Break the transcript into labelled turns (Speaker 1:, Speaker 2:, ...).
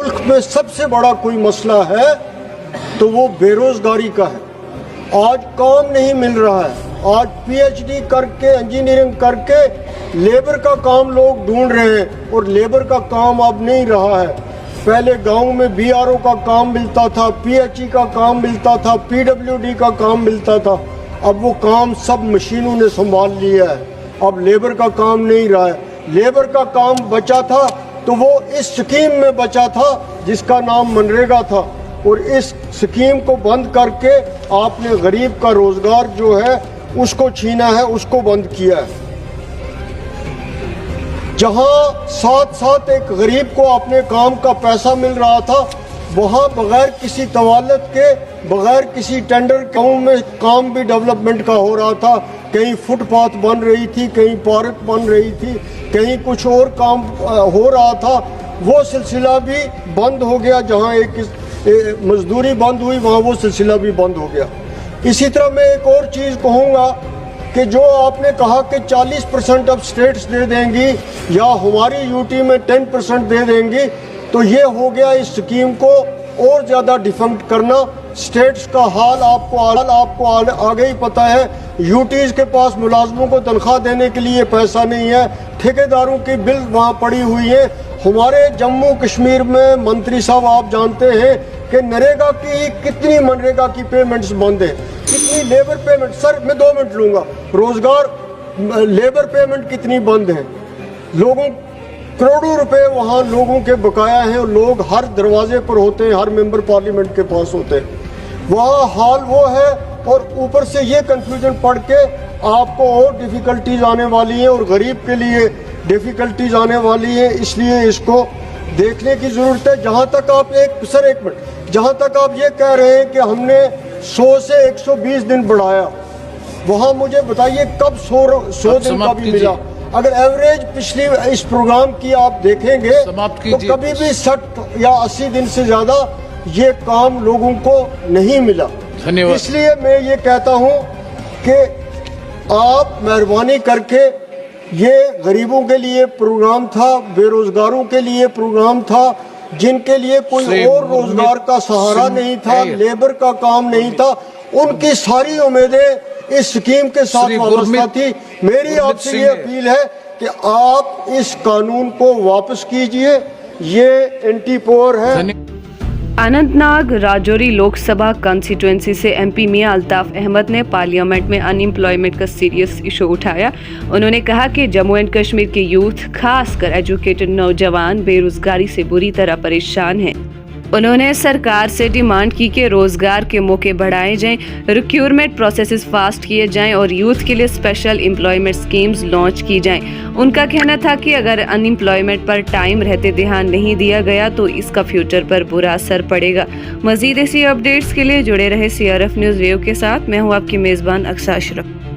Speaker 1: मुल्क में सबसे बड़ा कोई मसला है तो वो बेरोजगारी का है। आज काम नहीं मिल रहा है। आज पीएचडी करके इंजीनियरिंग करके लेबर का काम लोग ढूंढ रहे हैं और लेबर का काम अब नहीं रहा है। पहले गांव में बीआरओ का काम मिलता था, पीएचई का काम मिलता था, पीडब्ल्यूडी का काम मिलता था। अब वो काम सब मशीनों ने संभाल लिया है। अब लेबर का काम नहीं रहा है। लेबर का काम बचा था तो वो इस स्कीम में बचा था जिसका नाम मनरेगा था, और इस स्कीम को बंद करके आपने गरीब का रोजगार जो है उसको छीना है, उसको बंद किया है। जहां साथ साथ एक गरीब को अपने काम का पैसा मिल रहा था, वहां बगैर किसी तवालत के, बगैर किसी टेंडर, गाँव में काम भी डेवलपमेंट का हो रहा था। कहीं फुटपाथ बन रही थी, कहीं पार्क बन रही थी, कहीं कुछ और काम हो रहा था। वो सिलसिला भी बंद हो गया। जहां एक मजदूरी बंद हुई वहां वो सिलसिला भी बंद हो गया। इसी तरह मैं एक और चीज़ कहूँगा कि जो आपने कहा कि 40% अब स्टेट्स दे देंगी या हमारी यूटी में 10% दे देंगी, तो ये हो गया इस स्कीम को और ज़्यादा डिफंक्ट करना। स्टेट्स का हाल आपको आगे ही पता है। यूटीज़ के पास मुलाजमों को तनख्वाह देने के लिए पैसा नहीं है। ठेकेदारों की बिल वहाँ पड़ी हुई है। हमारे जम्मू कश्मीर में मंत्री साहब आप जानते हैं कि नरेगा की कितनी मनरेगा की पेमेंट्स बंद है, कितनी लेबर पेमेंट, सर मैं 2 मिनट लूँगा, रोजगार लेबर पेमेंट कितनी बंद है। लोगों करोड़ों रुपए वहाँ लोगों के बकाया हैं। लोग हर दरवाजे पर होते हैं, हर मेंबर पार्लियामेंट के पास होते हैं। वहाँ हाल वो है, और ऊपर से ये कंफ्यूजन पढ़ के आपको और डिफ़िकल्टीज आने वाली हैं और गरीब के लिए डिफ़िकल्टीज आने वाली है। इसलिए इसको देखने की ज़रूरत है। जहाँ तक आप एक मिनट, जहाँ तक आप ये कह रहे हैं कि हमने 100 से 120 दिन बढ़ाया, वहाँ मुझे बताइए कब 100 दिन का भी मिला। अगर एवरेज पिछली इस प्रोग्राम की आप देखेंगे तो कभी भी 60 या 80 दिन से ज़्यादा ये काम लोगों को नहीं मिला।
Speaker 2: धन्यवाद।
Speaker 1: इसलिए मैं ये कहता हूँ कि आप मेहरबानी करके, ये गरीबों के लिए प्रोग्राम था, बेरोजगारों के लिए प्रोग्राम था, जिनके लिए कोई और रोजगार का सहारा नहीं था, लेबर का काम नहीं था, उनकी सारी उम्मीदें इस स्कीम के साथ वाबस्ता थी। मेरी आपसे ये अपील है कि आप इस कानून को वापस कीजिए। ये एंटी पोअर है।
Speaker 3: अनंतनाग राजौरी लोकसभा कॉन्स्टिट्यूंसी से एमपी मियां अल्ताफ अहमद ने पार्लियामेंट में अनएम्प्लॉयमेंट का सीरियस इशू उठाया। उन्होंने कहा कि जम्मू एंड कश्मीर के यूथ, खासकर एजुकेटेड नौजवान, बेरोजगारी से बुरी तरह परेशान हैं। उन्होंने सरकार से डिमांड की कि रोजगार के मौके बढ़ाए जाएं, रिक्रूटमेंट प्रोसेसेस फास्ट किए जाएं और यूथ के लिए स्पेशल एम्प्लॉयमेंट स्कीम्स लॉन्च की जाएं। उनका कहना था कि अगर अनएम्प्लॉयमेंट पर टाइम रहते ध्यान नहीं दिया गया तो इसका फ्यूचर पर बुरा असर पड़ेगा। मजीद ऐसी अपडेट्स के लिए जुड़े रहे CRF न्यूज़ वेव के साथ। मैं हूँ आपकी मेज़बान अक्सा अशरफ।